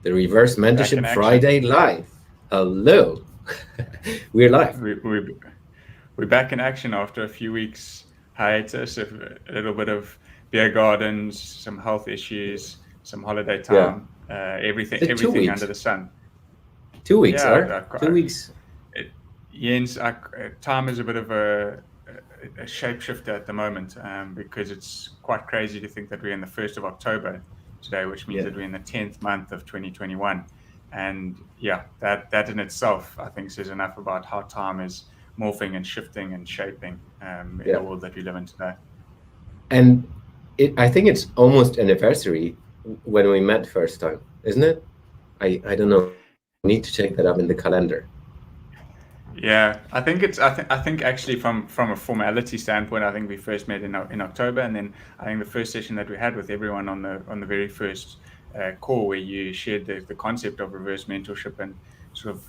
The Reverse Mentorship Friday live. Hello. We're live. We're back in action after a few weeks hiatus, a little bit of beer gardens, some health issues, some holiday time, everything under the sun. 2 weeks, 2 weeks. Jens, time is a bit of a shapeshifter at the moment because it's quite crazy to think that we're in the 1st of October today, which means that we're in the 10th month of 2021. And that in itself, I think, says enough about how time is morphing and shifting and shaping in the world that we live in today. And I think it's almost anniversary when we met first time, isn't it? I don't know. I need to check that up in the calendar. Yeah, I think it's. I think actually from a formality standpoint, I think we first met in October, and then I think the first session that we had with everyone on the very first call where you shared the concept of reverse mentorship and sort of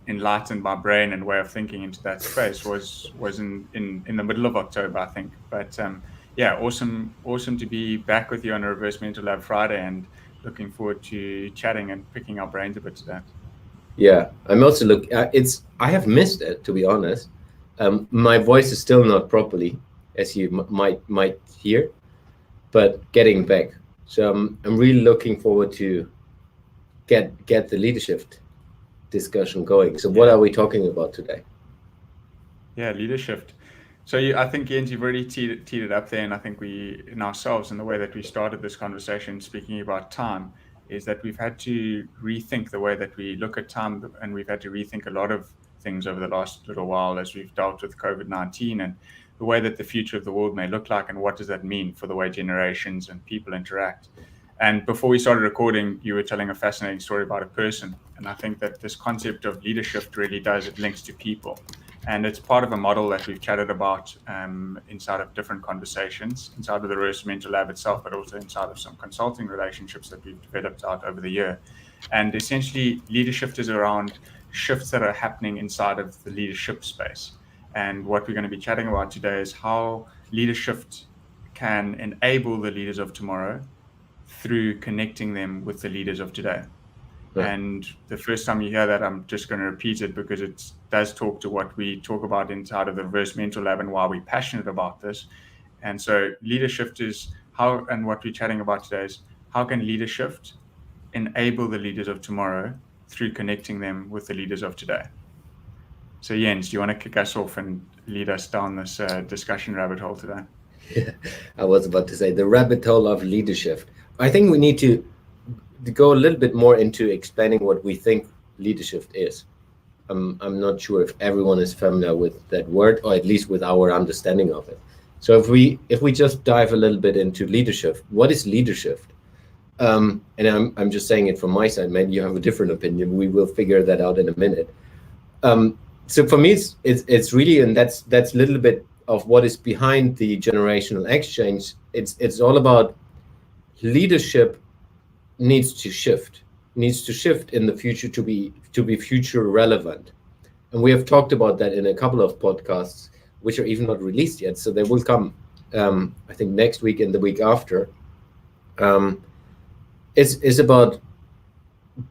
enlightened my brain and way of thinking into that space was in the middle of October, I think. But awesome to be back with you on a Reverse Mentor Lab Friday, and looking forward to chatting and picking our brains a bit today. Yeah, I'm also I have missed it, to be honest. My voice is still not properly, as you might hear, but getting back. So I'm really looking forward to get the Leadershift discussion going. So what are we talking about today? Yeah, Leadershift. So I think, Jens, you've already teed it up there, and I think we, in ourselves, in the way that we started this conversation, speaking about time, is that we've had to rethink the way that we look at time, and we've had to rethink a lot of things over the last little while as we've dealt with COVID-19 and the way that the future of the world may look like, and what does that mean for the way generations and people interact. And before we started recording, you were telling a fascinating story about a person, and I think that this concept of leadership really it links to people. And it's part of a model that we've chatted about inside of different conversations, inside of the Reverse Mentor Lab itself, but also inside of some consulting relationships that we've developed out over the year. And essentially, leadership is around shifts that are happening inside of the leadership space. And what we're going to be chatting about today is how leadership can enable the leaders of tomorrow through connecting them with the leaders of today. And the first time you hear that, I'm just going to repeat it because it does talk to what we talk about inside of the Reverse Mentor Lab and why we're passionate about this. And so leadership is how, and what we're chatting about today is how can leadership enable the leaders of tomorrow through connecting them with the leaders of today. So Jens, do you want to kick us off and lead us down this discussion rabbit hole today? Yeah, I was about to say the rabbit hole of leadership. I think we need to go a little bit more into explaining what we think leadership is. I'm not sure if everyone is familiar with that word, or at least with our understanding of it. So if we just dive a little bit into leadership, what is leadership? And I'm just saying it from my side. Maybe you have a different opinion. We will figure that out in a minute. So for me, it's really, and that's a little bit of what is behind the generational exchange. It's all about leadership needs to shift in the future to be future relevant. And we have talked about that in a couple of podcasts, which are even not released yet. So they will come, I think, next week and the week after. It's about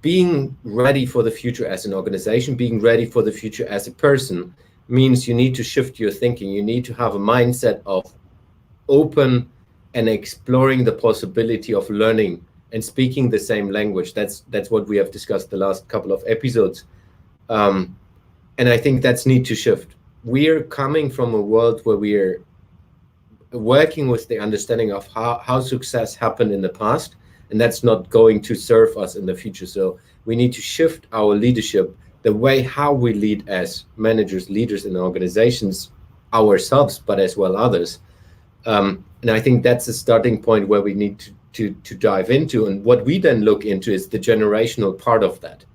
being ready for the future as an organization, being ready for the future as a person means you need to shift your thinking. You need to have a mindset of open and exploring the possibility of learning and speaking the same language. That's what we have discussed the last couple of episodes. And I think that's need to shift. We're coming from a world where we're working with the understanding of how success happened in the past, and that's not going to serve us in the future. So we need to shift our leadership, the way how we lead as managers, leaders in organizations, ourselves, but as well others. And I think that's a starting point where we need to dive into. And what we then look into is the generational part of that.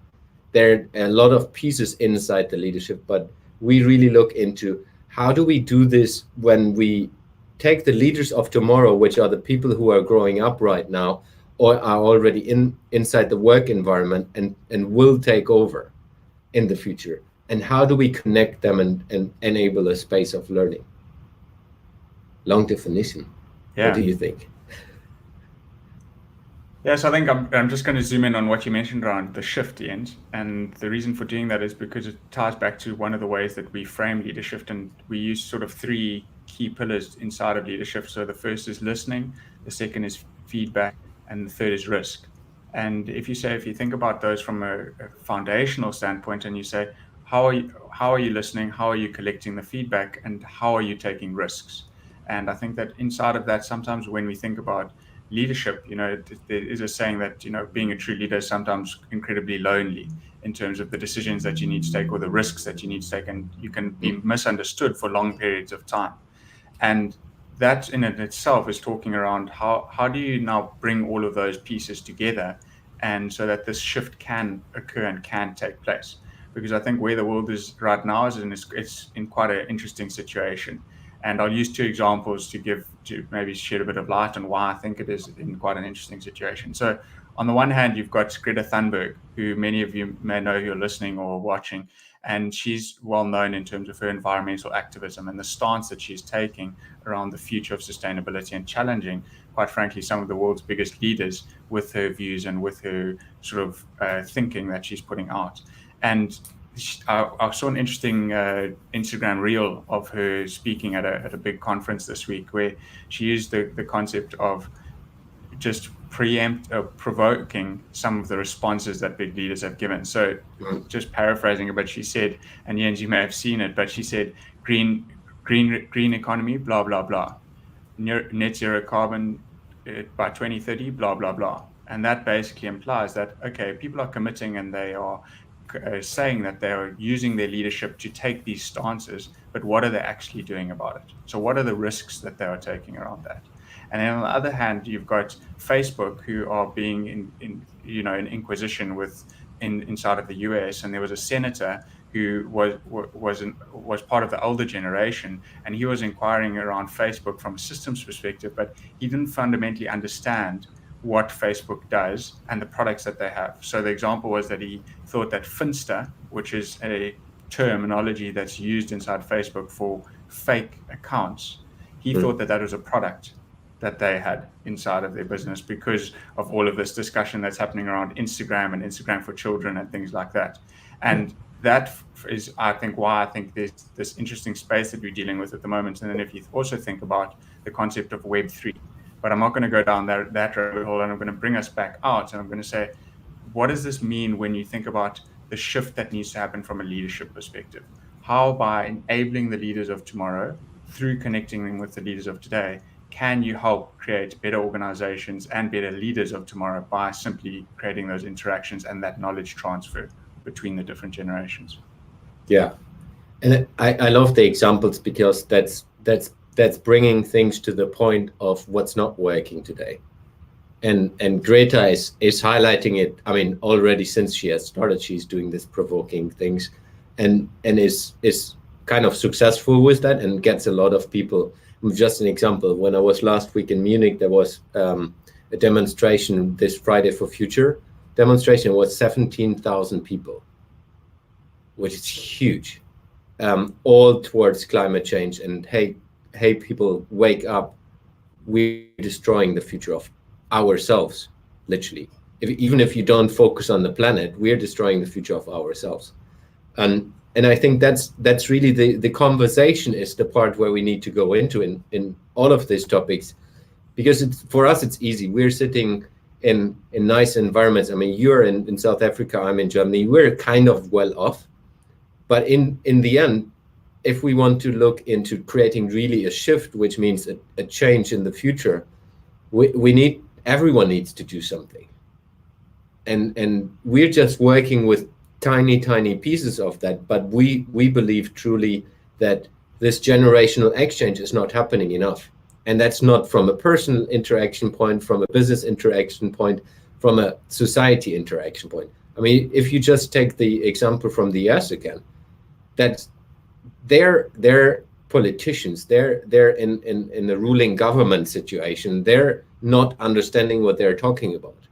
There are a lot of pieces inside the leadership, but we really look into how do we do this when we take the leaders of tomorrow, which are the people who are growing up right now or are already inside the work environment and will take over in the future. And how do we connect them and enable a space of learning? Long definition. Yeah. What do you think? Yes, I think I'm just going to zoom in on what you mentioned around the shift, Jens. And the reason for doing that is because it ties back to one of the ways that we frame leadership. And we use sort of three key pillars inside of leadership. So the first is listening, the second is feedback, and the third is risk. And if you think about those from a foundational standpoint, and you say, how are you listening? How are you collecting the feedback? And how are you taking risks? And I think that inside of that, sometimes when we think about leadership, there is a saying that, being a true leader is sometimes incredibly lonely in terms of the decisions that you need to take or the risks that you need to take, and you can be misunderstood for long periods of time. And that in itself is talking around how do you now bring all of those pieces together, and so that this shift can occur and can take place. Because I think where the world is right now it's in quite an interesting situation. And I'll use two examples to maybe shed a bit of light on why I think it is in quite an interesting situation. So on the one hand, you've got Greta Thunberg, who many of you may know who are listening or watching, and she's well known in terms of her environmental activism and the stance that she's taking around the future of sustainability and challenging, quite frankly, some of the world's biggest leaders with her views and with her sort of thinking that she's putting out. And I saw an interesting Instagram reel of her speaking at a big conference this week, where she used the concept of just provoking some of the responses that big leaders have given. So just paraphrasing it, but she said, and Jens, you may have seen it, but she said, green economy, blah, blah, blah. Net zero carbon by 2030, blah, blah, blah. And that basically implies that, okay, people are committing and they are saying that they are using their leadership to take these stances, but what are they actually doing about it? So what are the risks that they are taking around that? And then on the other hand, you've got Facebook, who are being in inquisition inside of the US, and there was a senator who was part of the older generation, and he was inquiring around Facebook from a systems perspective, but he didn't fundamentally understand what Facebook does and the products that they have. So the example was that he thought that Finsta, which is a terminology that's used inside Facebook for fake accounts, he thought that was a product that they had inside of their business because of all of this discussion that's happening around Instagram and Instagram for children and things like that. And that is, I think, why I think there's this interesting space that we're dealing with at the moment. And then if you also think about the concept of Web3, but I'm not going to go down that rabbit hole, and I'm going to bring us back out, and I'm going to say, what does this mean when you think about the shift that needs to happen from a leadership perspective? How, by enabling the leaders of tomorrow through connecting them with the leaders of today, can you help create better organizations and better leaders of tomorrow by simply creating those interactions and that knowledge transfer between the different generations? Yeah, and I love the examples, because that's bringing things to the point of what's not working today. And Greta is highlighting it. I mean, already since she has started, she's doing this provoking things, and is kind of successful with that and gets a lot of people. Just an example, when I was last week in Munich, there was a demonstration, this Friday for Future demonstration. It was 17,000 people, which is huge, all towards climate change. And hey, people, wake up. We're destroying the future of ourselves, literally. Even if you don't focus on the planet, we're destroying the future of ourselves. And I think that's really the conversation is the part where we need to go into in all of these topics, because for us it's easy. We're sitting in nice environments. I mean, you're in South Africa, I'm in Germany. We're kind of well off, but in the end, if we want to look into creating really a shift, which means a change in the future, everyone needs to do something, and we're just working with tiny pieces of that. But we believe truly that this generational exchange is not happening enough, and that's not from a personal interaction point, from a business interaction point, from a society interaction point. I mean, if you just take the example from the US again, that's they're politicians, they're in the ruling government situation, they're not understanding what they're talking about.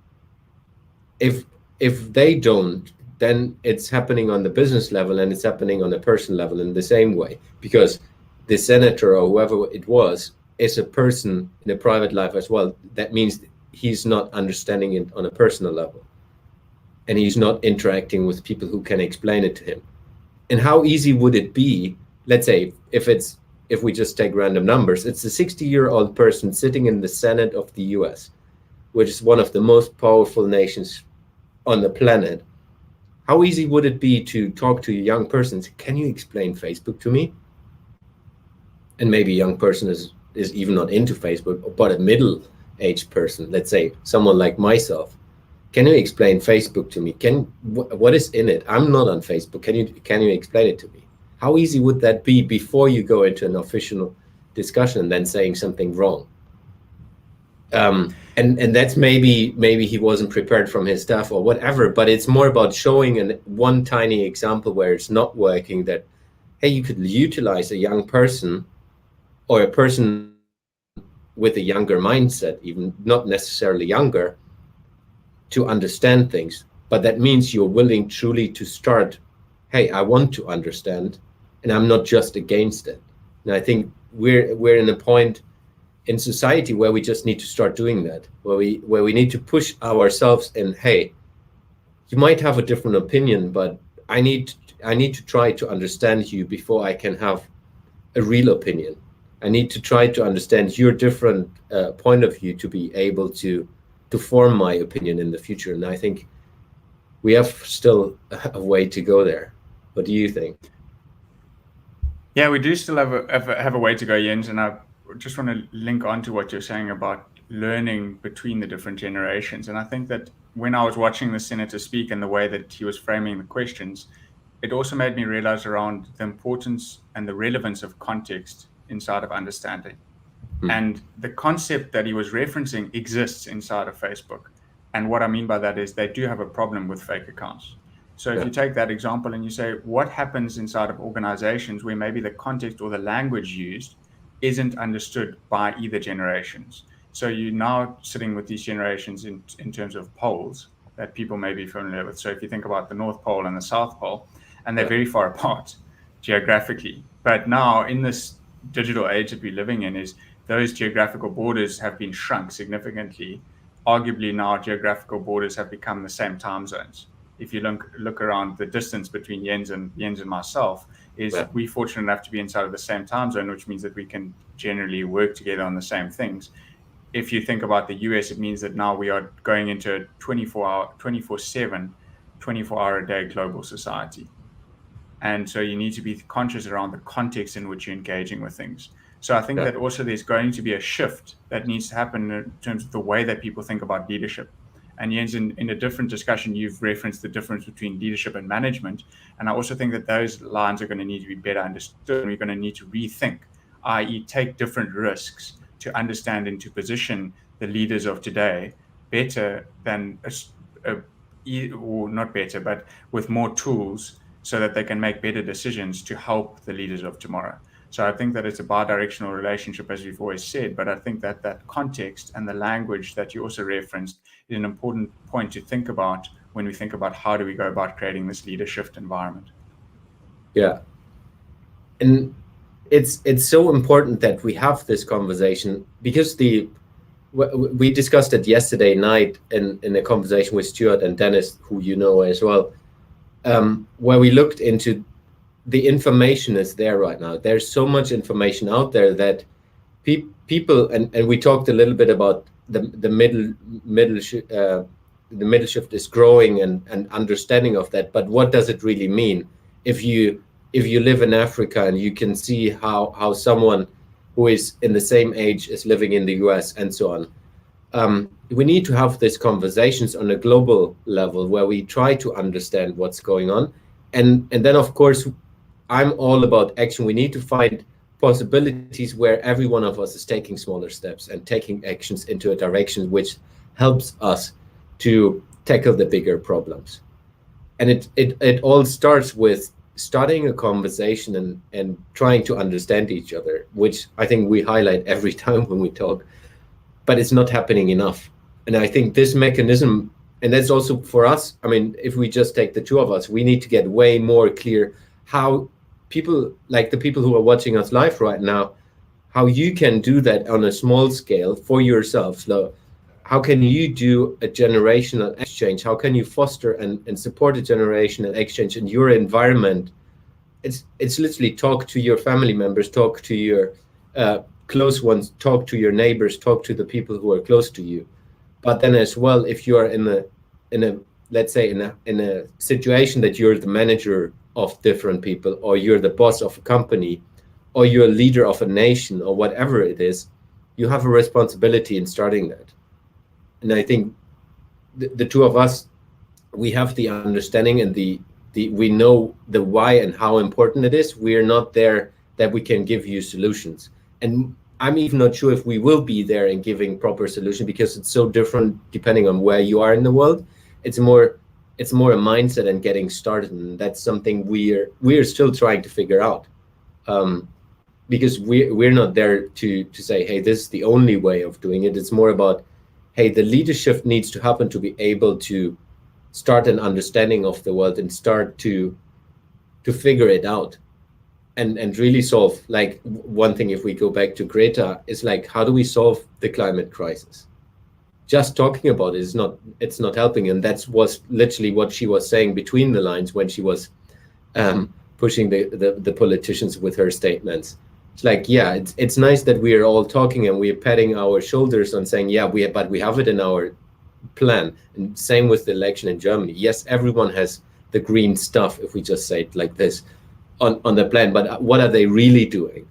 If they don't, then it's happening on the business level, and it's happening on a personal level in the same way, because the senator or whoever it was is a person in a private life as well. That means he's not understanding it on a personal level, and he's not interacting with people who can explain it to him. And how easy would it be, let's say, if we just take random numbers, it's a 60-year-old person sitting in the Senate of the US, which is one of the most powerful nations on the planet. How easy would it be to talk to a young person and say, can you explain Facebook to me? And maybe a young person is even not into Facebook, but a middle-aged person, let's say someone like myself, can you explain Facebook to me? What is in it? I'm not on Facebook. Can you explain it to me? How easy would that be before you go into an official discussion and then saying something wrong? And that's maybe he wasn't prepared from his staff or whatever, but it's more about showing one tiny example where it's not working, that, hey, you could utilize a young person or a person with a younger mindset, even not necessarily younger, to understand things. But that means you're willing truly to start, hey, I want to understand, and I'm not just against it. And I think we're in a point in society where we just need to start doing that, where we need to push ourselves in, hey, you might have a different opinion, but I need to try to understand you before I can have a real opinion. I need to try to understand your different point of view to be able to form my opinion in the future. And I think we have still a way to go there. What do you think? Yeah, we do still have a way to go, Jens, and I just want to link on to what you're saying about learning between the different generations. And I think that when I was watching the senator speak and the way that he was framing the questions, it also made me realize around the importance and the relevance of context inside of understanding. And the concept that he was referencing exists inside of Facebook. And what I mean by that is they do have a problem with fake accounts. So if you take that example and you say, what happens inside of organizations where maybe the context or the language used isn't understood by either generations? So you're now sitting with these generations in terms of poles that people may be familiar with. So if you think about the North Pole and the South Pole, and they're very far apart geographically. But now in this digital age that we're living in, is those geographical borders have been shrunk significantly. Arguably now geographical borders have become the same time zones. If you look around, the distance between Jens and myself is we're fortunate enough to be inside of the same time zone, which means that we can generally work together on the same things. If you think about the US, it means that now we are going into a 24/7, 24-hour-a-day global society. And so you need to be conscious around the context in which you're engaging with things. So I think that also there's going to be a shift that needs to happen in terms of the way that people think about leadership. And Jens, in a different discussion, you've referenced the difference between leadership and management. And I also think that those lines are going to need to be better understood. And we're going to need to rethink, i.e. take different risks to understand and to position the leaders of today better than, or not better, but with more tools so that they can make better decisions to help the leaders of tomorrow. So I think that it's a bi-directional relationship, as we've always said, but I think that that context and the language that you also referenced is an important point to think about when we think about how do we go about creating this leadership environment. Yeah. And it's so important that we have this conversation, because we discussed it yesterday night in a conversation with Stuart and Dennis, who you know as well, where we looked into the information is there right now. There's so much information out there that people, and we talked a little bit about the middle shift is growing and understanding of that. But what does it really mean? If you live in Africa and you can see how someone who is in the same age is living in the US and so on, we need to have these conversations on a global level where we try to understand what's going on. And then, of course, I'm all about action. We need to find possibilities where every one of us is taking smaller steps and taking actions into a direction which helps us to tackle the bigger problems. And it all starts with starting a conversation and trying to understand each other, which I think we highlight every time when we talk, but it's not happening enough. And I think this mechanism, and that's also for us, I mean, if we just take the two of us, we need to get way more clear how people, like the people who are watching us live right now, how you can do that on a small scale for yourself. So how can you do a generational exchange? How can you foster and support a generational exchange in your environment? It's literally talk to your family members, talk to your close ones, talk to your neighbors, talk to the people who are close to you. But then as well, if you are in a let's say in a situation that you're the manager of different people, or you're the boss of a company, or you're a leader of a nation, or whatever it is, you have a responsibility in starting that. And I think the two of us, we have the understanding and the we know the why and how important it is. We're not there that we can give you solutions. And I'm even not sure if we will be there in giving proper solution, because it's so different depending on where you are in the world. It's more a mindset and getting started, and that's something we're still trying to figure out. Because we're not there to say, hey, this is the only way of doing it. It's more about, hey, the leadership needs to happen to be able to start an understanding of the world and start to figure it out and really solve. Like, one thing, if we go back to Greta, is like, how do we solve the climate crisis? Just talking about it it's not helping. And that was literally what she was saying between the lines when she was pushing the politicians with her statements. It's like, yeah, it's nice that we are all talking and we're patting our shoulders and saying, yeah, but we have it in our plan. And same with the election in Germany. Yes, everyone has the green stuff, if we just say it like this, on the plan. But what are they really doing?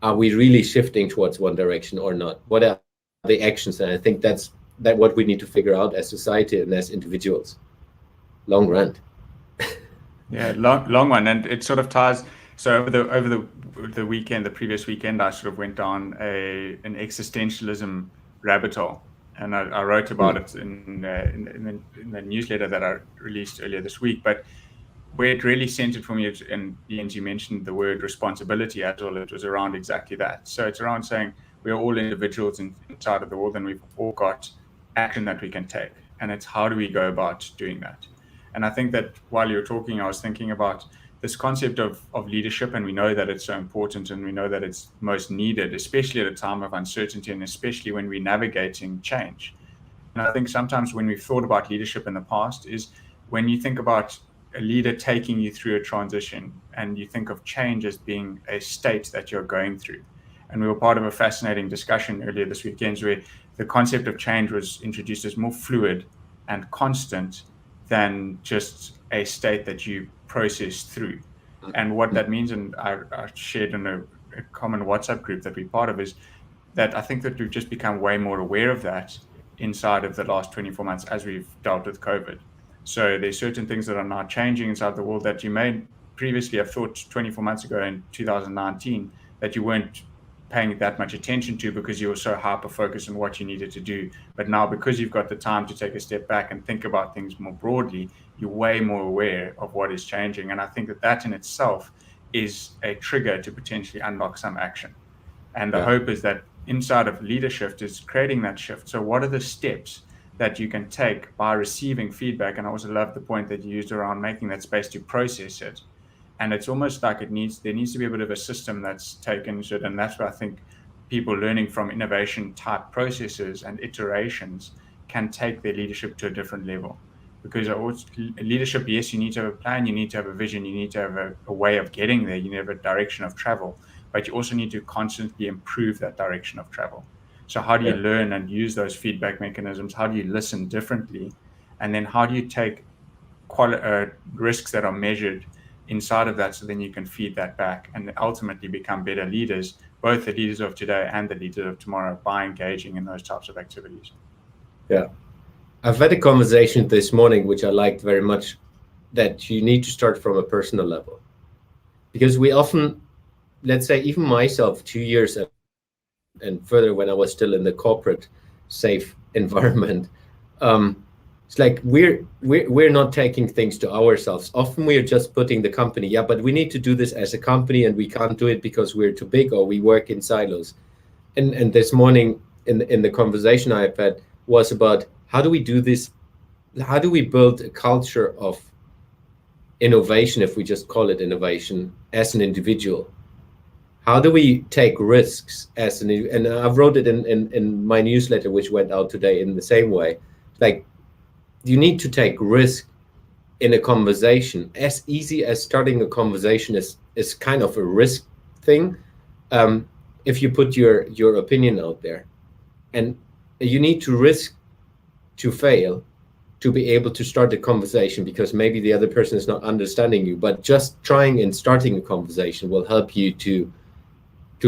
Are we really shifting towards one direction or not? What are the actions? And I think that's what we need to figure out as society and as individuals. Long rant. Yeah, long one, and it sort of ties. So over the weekend, the previous weekend, I sort of went down an existentialism rabbit hole, and I wrote about it in the newsletter that I released earlier this week. But where it really centered for me, and Jens, you mentioned the word responsibility as well, it was around exactly that. So it's around saying we're all individuals inside of the world, and we've all got action that we can take. And it's how do we go about doing that? And I think that while you were talking, I was thinking about this concept of leadership, and we know that it's so important, and we know that it's most needed, especially at a time of uncertainty, and especially when we're navigating change. And I think sometimes when we've thought about leadership in the past is when you think about a leader taking you through a transition, and you think of change as being a state that you're going through. And we were part of a fascinating discussion earlier this weekend where the concept of change was introduced as more fluid and constant than just a state that you process through. And what that means, and I shared in a common WhatsApp group that we're part of, is that I think that we've just become way more aware of that inside of the last 24 months as we've dealt with COVID. So there's certain things that are now changing inside the world that you may previously have thought 24 months ago in 2019 that you weren't paying that much attention to because you were so hyper-focused on what you needed to do. But now, because you've got the time to take a step back and think about things more broadly, you're way more aware of what is changing. And I think that in itself is a trigger to potentially unlock some action. And the hope is that inside of Leadershift is creating that shift. So what are the steps that you can take by receiving feedback? And I also love the point that you used around making that space to process it. And it's almost like there needs to be a bit of a system that's taken to it. And that's where I think people learning from innovation type processes and iterations can take their leadership to a different level. Because leadership, yes, you need to have a plan, you need to have a vision, you need to have a way of getting there, you need to have a direction of travel, but you also need to constantly improve that direction of travel. So how do you learn and use those feedback mechanisms? How do you listen differently? And then how do you take risks that are measured inside of that, so then you can feed that back and ultimately become better leaders, both the leaders of today and the leaders of tomorrow, by engaging in those types of activities. Yeah. I've had a conversation this morning, which I liked very much, that you need to start from a personal level. Because we often, let's say, even myself, 2 years and further when I was still in the corporate safe environment, it's like we're not taking things to ourselves. Often we're just putting the company, but we need to do this as a company and we can't do it because we're too big or we work in silos. And this morning in the conversation I've had was about how do we do this? How do we build a culture of innovation, if we just call it innovation, as an individual? how do we take risks as an, and I've wrote it in my newsletter, which went out today in the same way. Like, you need to take risk in a conversation. As easy as starting a conversation is kind of a risk thing. If you put your opinion out there, and you need to risk to fail to be able to start the conversation, because maybe the other person is not understanding you, but just trying and starting a conversation will help you to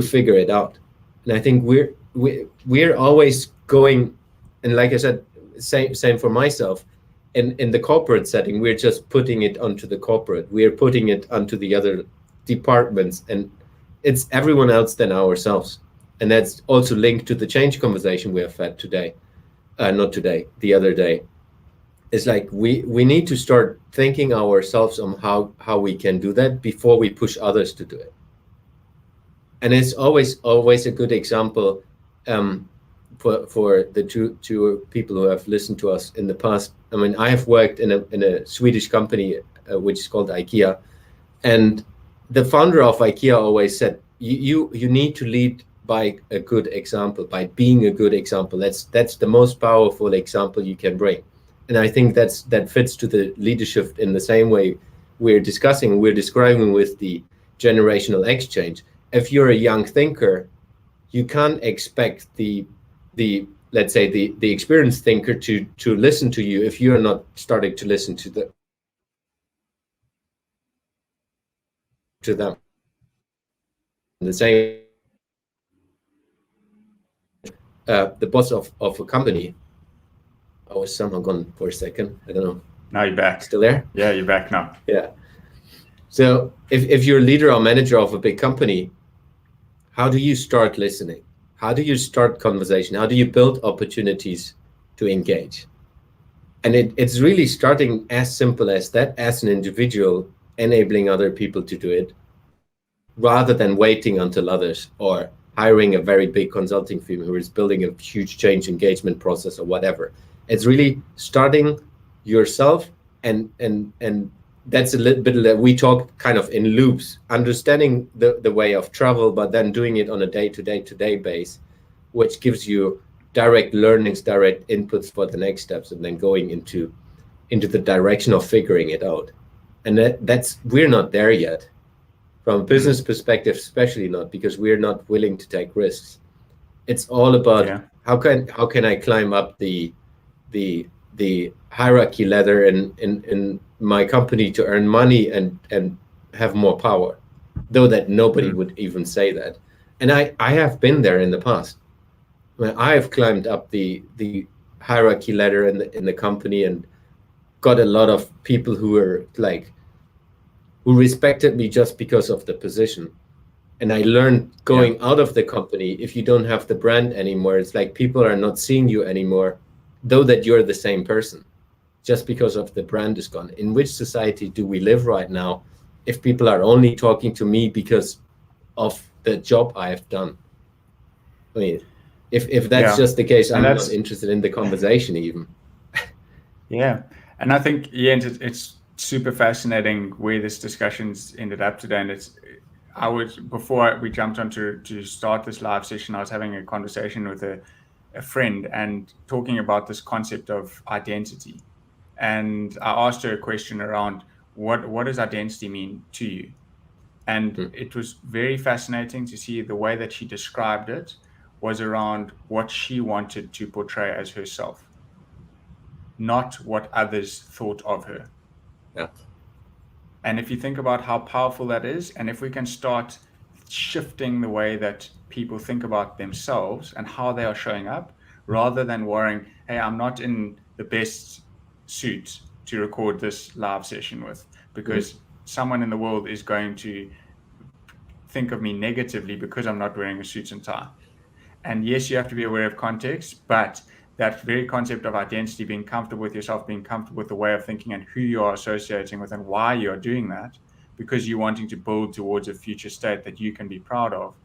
figure it out. And I think we're always going, and like I said, same for myself, in the corporate setting, we're just putting it onto the corporate, we're putting it onto the other departments, and it's everyone else than ourselves. And that's also linked to the change conversation we have had today, not today, the other day. It's like we need to start thinking ourselves on how we can do that before we push others to do it. And it's always a good example for the two people who have listened to us in the past. I mean, I have worked in a Swedish company which is called IKEA, and the founder of IKEA always said, you need to lead by a good example, by being a good example. That's the most powerful example you can bring. And I think that fits to the leadership in the same way we're describing with the generational exchange. If you're a young thinker, you can't expect the let's say the experienced thinker to listen to you if you're not starting to listen to them. The same, the boss of a company. I was somehow gone for a second. I don't know. Now you're back. Still there? Yeah, you're back now. Yeah. So if you're a leader or manager of a big company, how do you start listening? How do you start conversation? How do you build opportunities to engage? And it's really starting as simple as that, as an individual, enabling other people to do it, rather than waiting until others, or hiring a very big consulting firm who is building a huge change engagement process or whatever. It's really starting yourself, and that's a little bit that we talk kind of in loops, understanding the way of travel, but then doing it on a day-to-day base, which gives you direct learnings, direct inputs for the next steps, and then going into the direction of figuring it out. And that's we're not there yet. From a business perspective, especially not, because we're not willing to take risks. It's all about how can I climb up the hierarchy ladder in my company to earn money and have more power, though that nobody would even say that. And I have been there in the past. I have climbed up the hierarchy ladder in the company and got a lot of people who were like, who respected me just because of the position. And I learned going out of the company, if you don't have the brand anymore, it's like people are not seeing you anymore, though that you're the same person, just because of the brand is gone. In which society do we live right now if people are only talking to me because of the job I have done? I mean, if that's just the case, I'm not interested in the conversation even. Yeah. And I think, Jens, it's super fascinating where this discussion's ended up today. And before we jumped on to start this live session, I was having a conversation with a friend and talking about this concept of identity. And I asked her a question around what does identity mean to you? And it was very fascinating to see the way that she described it was around what she wanted to portray as herself, not what others thought of her. Yeah. And if you think about how powerful that is, and if we can start shifting the way that people think about themselves and how they are showing up, rather than worrying, hey, I'm not in the best suit to record this live session with, because someone in the world is going to think of me negatively because I'm not wearing a suit and tie. And yes, you have to be aware of context, but that very concept of identity, being comfortable with yourself, being comfortable with the way of thinking and who you are associating with and why you are doing that, because you're wanting to build towards a future state that you can be proud of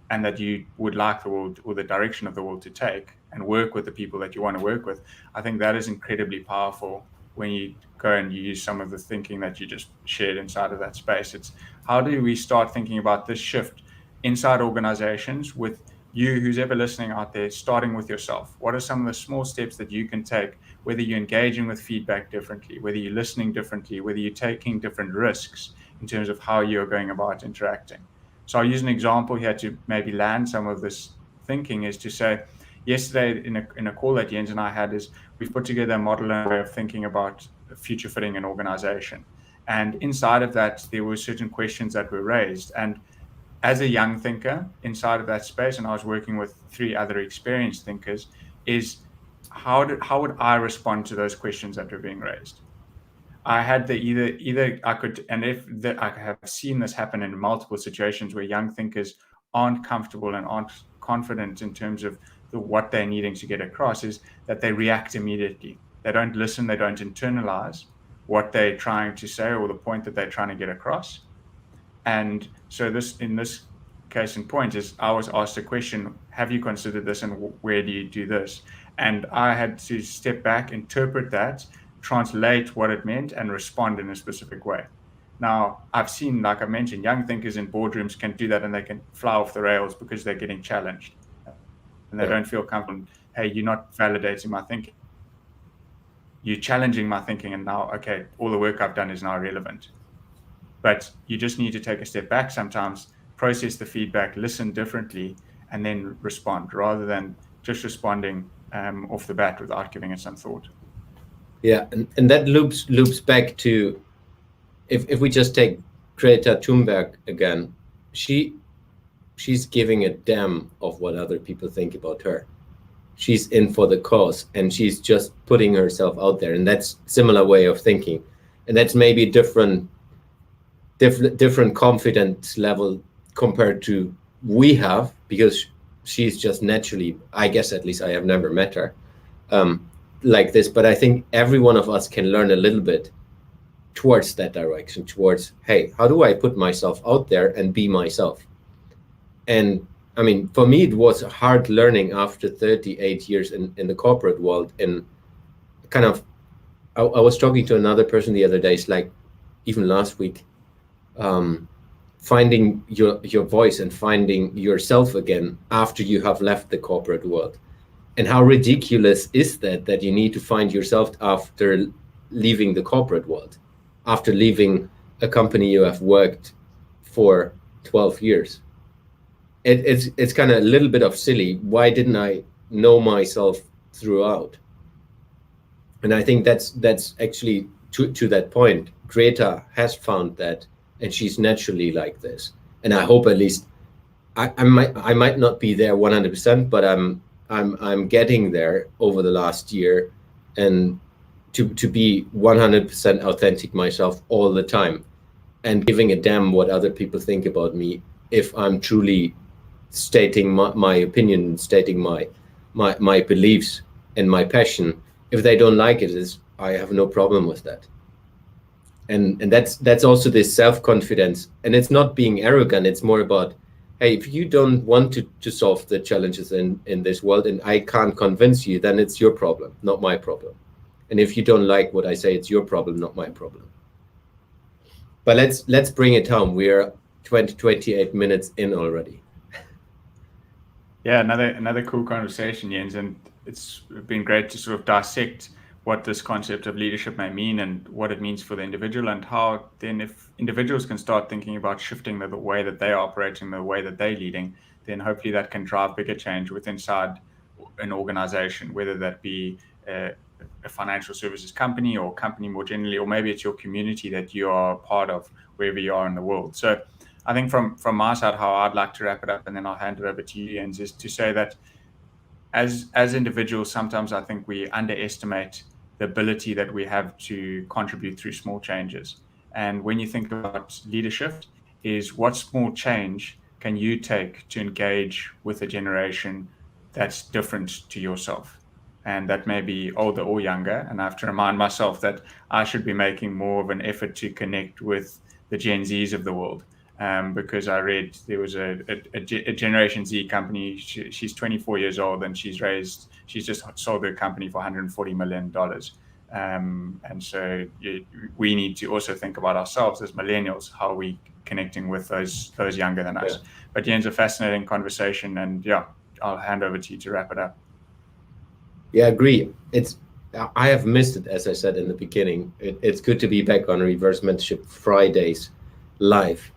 and that you would like the world or the direction of the world to take, and work with the people that you want to work with. I think that is incredibly powerful when you go and you use some of the thinking that you just shared inside of that space. It's how do we start thinking about this shift inside organizations with you, who's ever listening out there, starting with yourself. What are some of the small steps that you can take, whether you're engaging with feedback differently, whether you're listening differently, whether you're taking different risks in terms of how you're going about interacting? So I'll use an example here to maybe land some of this thinking, is to say, yesterday in a call that Jens and I had, is we've put together a model and a way of thinking about future fitting an organization. And inside of that, there were certain questions that were raised. And as a young thinker inside of that space, and I was working with 3 other experienced thinkers, is how would I respond to those questions that were being raised? I had the either I could, and I have seen this happen in multiple situations where young thinkers aren't comfortable and aren't confident in terms of what they're needing to get across, is that they react immediately. They don't listen, they don't internalize what they're trying to say or the point that they're trying to get across. And so in this case in point, is I was asked a question, have you considered this and where do you do this? And I had to step back, interpret that, translate what it meant, and respond in a specific way. Now, I've seen, like I mentioned, young thinkers in boardrooms can do that and they can fly off the rails because they're getting challenged and they don't feel comfortable. Hey, you're not validating my thinking. You're challenging my thinking, and now, okay, all the work I've done is now irrelevant. But you just need to take a step back sometimes, process the feedback, listen differently, and then respond, rather than just responding off the bat without giving it some thought. Yeah, and that loops back to, if we just take Greta Thunberg again, she's giving a damn of what other people think about her. She's in for the cause, and she's just putting herself out there, and that's similar way of thinking, and that's maybe different confidence level compared to we have, because she's just naturally, I guess, at least I have never met her like this, but I think every one of us can learn a little bit towards that direction, towards, hey, how do I put myself out there and be myself? And I mean, for me, it was hard learning after 38 years in the corporate world. And kind of, I was talking to another person the other day, it's like even last week, finding your voice and finding yourself again after you have left the corporate world. And how ridiculous is that you need to find yourself after leaving the corporate world, after leaving a company you have worked for 12 years. It's kind of a little bit of silly. Why didn't I know myself throughout? And I think that's actually to that point. Greta has found that, and she's naturally like this. And I hope at least I might not be there 100%, but I'm getting there over the last year, and to be 100% authentic myself all the time, and giving a damn what other people think about me if I'm truly stating my opinion, stating my beliefs and my passion. If they don't like it, I have no problem with that. And that's also this self-confidence, and it's not being arrogant. It's more about, hey, if you don't want to solve the challenges in this world, and I can't convince you, then it's your problem, not my problem. And if you don't like what I say, it's your problem, not my problem. But let's bring it home. We're 28 minutes in already. Yeah, another cool conversation, Jens, and it's been great to sort of dissect what this concept of leadership may mean and what it means for the individual, and how then if individuals can start thinking about shifting the way that they're operating, the way that they're leading, then hopefully that can drive bigger change inside an organization, whether that be a financial services company or company more generally, or maybe it's your community that you are part of wherever you are in the world. So I think from my side, how I'd like to wrap it up, and then I'll hand it over to you, Jens, is to say that as individuals, sometimes I think we underestimate the ability that we have to contribute through small changes. And when you think about Leadershift, is what small change can you take to engage with a generation that's different to yourself? And that may be older or younger. And I have to remind myself that I should be making more of an effort to connect with the Gen Zs of the world. Because I read there was a Generation Z company. She's 24 years old, and she's just sold her company for $140 million. And so we need to also think about ourselves as millennials, how we connecting with those younger than us. But Jens, a fascinating conversation, and I'll hand over to you to wrap it up. Yeah, agree. I have missed it, as I said in the beginning. It's good to be back on Reverse Mentorship Fridays live.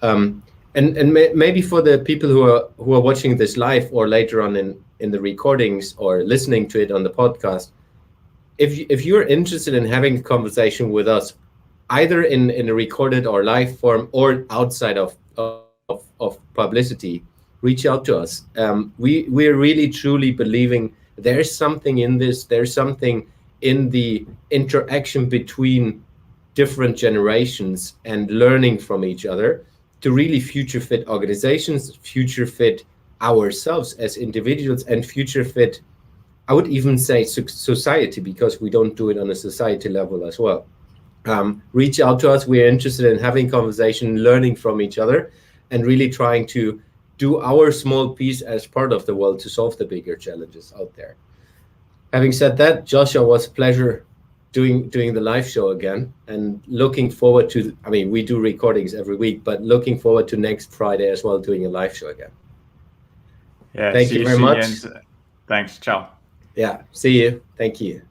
And maybe for the people who are watching this live or later on in the recordings or listening to it on the podcast, if you're interested in having a conversation with us, either in a recorded or live form or outside of publicity, reach out to us. We're really truly believing there's something in this. There's something in the interaction between different generations and learning from each other to really future fit organizations, future fit ourselves as individuals, and future fit, I would even say, society, because we don't do it on a society level as well. Reach out to us. We're interested in having conversation, learning from each other, and really trying to do our small piece as part of the world to solve the bigger challenges out there. Having said that, Joshua, was a pleasure doing the live show again, and looking forward to, we do recordings every week, but looking forward to next Friday as well, doing a live show again. Yeah, thank you very much. Jens. Thanks. Ciao. Yeah, see you. Thank you.